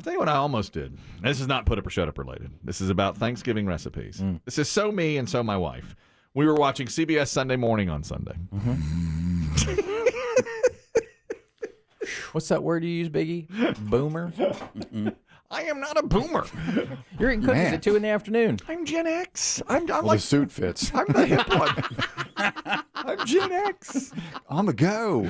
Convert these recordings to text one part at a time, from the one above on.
tell you what I almost did. This is not put up or shut up related. This is about Thanksgiving recipes. This is so me and so my wife. We were watching CBS Sunday Morning on Sunday. What's that word you use, Biggie? Boomer? I am not a boomer. You're eating cookies at 2 in the afternoon. I'm Gen X. I'm Well, like the suit fits. I'm the hip one. I'm Gen X. On the go.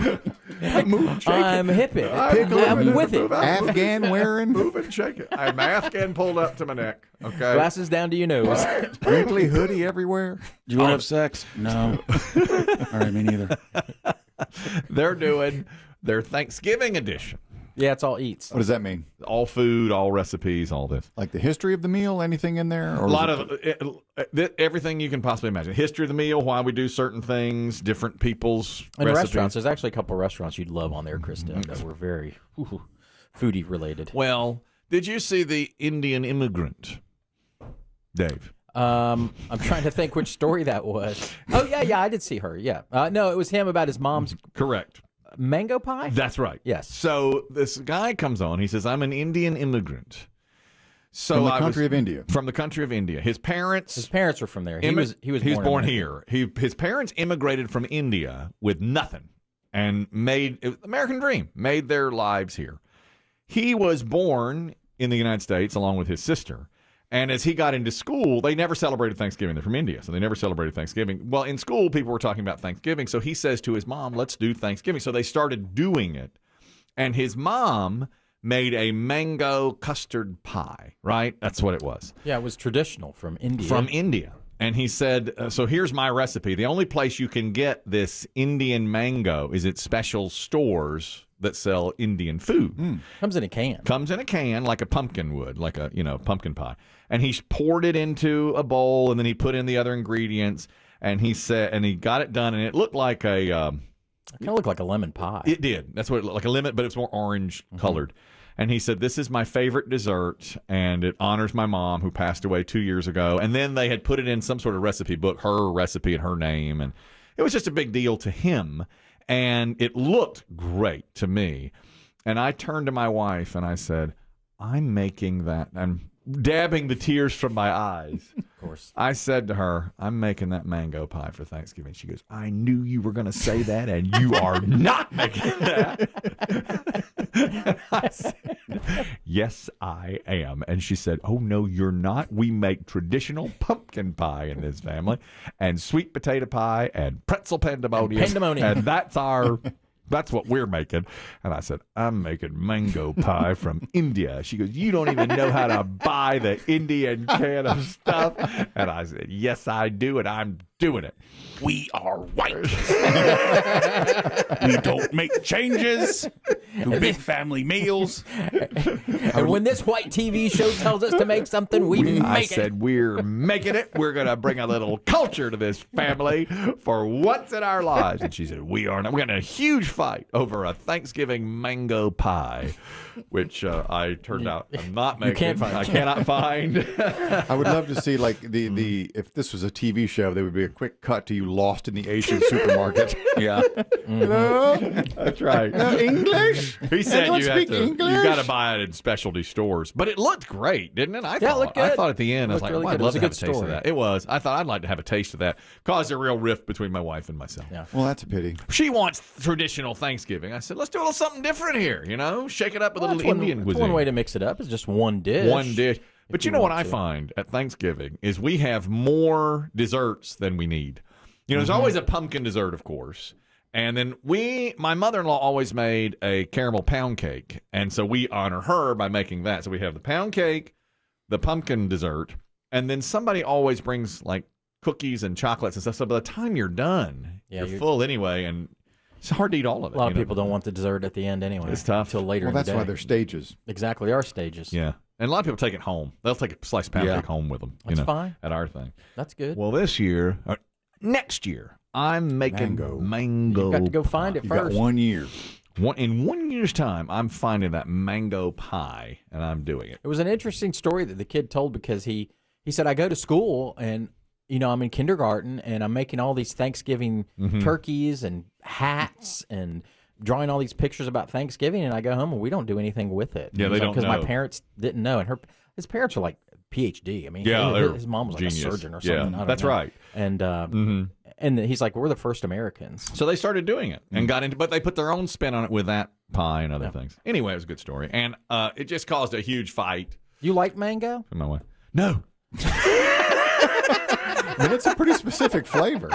I'm moving, shaking. I'm hip it. Pickle I'm with it. Afghan wearing. Move and shake it. I have my Afghan pulled up to my neck. Okay. Glasses down to your nose. Wrinkly hoodie everywhere. Do you want to have sex? No. All right, me neither. They're doing their Thanksgiving edition. Yeah, it's all eats. What does that mean? All food, all recipes, all this. Like the history of the meal? Anything in there? Or A lot of everything you can possibly imagine. History of the meal, why we do certain things, different people's And recipes. restaurants, there's actually a couple of restaurants you'd love on there, Krista, that were very foodie related. Well, did you see the Indian immigrant, Dave? I'm trying to think which story that was. Oh, yeah, I did see her, yeah. No, it was him about his mom's Correct. mango pie? That's right. Yes. So this guy comes on. He says, I'm an Indian immigrant. So from the country of India. From the country of India. His parents were from there. He was born here. His parents immigrated from India with nothing and made American dream, made their lives here. He was born in the United States along with his sister. And as he got into school, they never celebrated Thanksgiving. They're from India, so they never celebrated Thanksgiving. Well, in school, people were talking about Thanksgiving, so he says to his mom, let's do Thanksgiving. So they started doing it. And his mom made a mango custard pie, right? That's what it was. Yeah, it was traditional from India. From India. And he said, so here's my recipe. The only place you can get this Indian mango is at special stores that sell Indian food. Comes in a can. Comes in a can like a pumpkin would, like a, pumpkin pie. And he's poured it into a bowl, and then he put in the other ingredients, and he said, and he got it done, and it looked like a... It kind of looked like a lemon pie. It did. That's what it looked like, a lemon, but it's more orange colored. And he said, this is my favorite dessert, and it honors my mom who passed away 2 years ago. And then they had put it in some sort of recipe book, her recipe and her name, and it was just a big deal to him. And it looked great to me. And I turned to my wife and I said, I'm making that. I'm dabbing the tears from my eyes. Of course. I said to her, I'm making that mango pie for Thanksgiving. She goes, I knew you were going to say that, and you are not making that. And I said, yes, I am. And she said, oh, no, you're not. We make traditional pumpkin pie in this family, and sweet potato pie, and pretzel pandemonium. And that's what we're making. And I said, I'm making mango pie from India. She goes, you don't even know how to buy the Indian can of stuff. And I said, yes, I do, and I'm doing it. We are white. We don't make changes to big family meals. And when this white TV show tells us to make something, we make it. I said, we're making it. We're going to bring a little culture to this family for once in our lives. And she said, we are not. We're going to have a huge fight over a Thanksgiving mango pie, which I turned out I'm not making. Can't find. I cannot find. I would love to see, like, the if this was a TV show, there would be a quick cut to you lost in the Asian supermarket. Yeah. Hello? That's right. English? He said Anyone you speak English? got to buy it in specialty stores. But it looked great, didn't it? It looked good. I thought at the end, I was Looked like, really oh, I'd good. It love was to a have a good taste of story. that. It was. I thought I'd like to have a taste of that. Caused a real rift between my wife and myself. Yeah. Well, that's a pity. She wants traditional Thanksgiving. I said, let's do a little something different here, Shake it up with a little Indian That's cuisine. one way to mix it up. It's just one dish. One dish. But you know what I to. find at Thanksgiving is we have more desserts than we need. There's always a pumpkin dessert, of course. And then my mother-in-law always made a caramel pound cake. And so we honor her by making that. So we have the pound cake, the pumpkin dessert, and then somebody always brings like cookies and chocolates and stuff. So by the time you're done, you're full anyway. And it's hard to eat all of it. A lot of people don't want the dessert at the end anyway. It's tough. Until later Well, in the that's day. why they're stages. Exactly. Our stages. Yeah. And a lot of people take it home. They'll take a sliced pound cake home with them. That's fine. At our thing. That's good. Well, next year, I'm making mango. You've got to go find it You've first. got 1 year. In 1 year's time, I'm finding that mango pie, and I'm doing it. It was an interesting story that the kid told because he said, I go to school and, I'm in kindergarten and I'm making all these Thanksgiving turkeys and hats and drawing all these pictures about Thanksgiving, and I go home and we don't do anything with it. Yeah, they don't because my know. parents didn't know, and his parents are like PhD. I mean, Yeah, his mom was like genius. a surgeon or Yeah, something. I don't that's know. right. And he's like, we're the first Americans. So they started doing it and got into, but they put their own spin on it with that pie and other things. Anyway, it was a good story, and it just caused a huge fight. You like mango? In my way. No. I mean, it's a pretty specific flavor.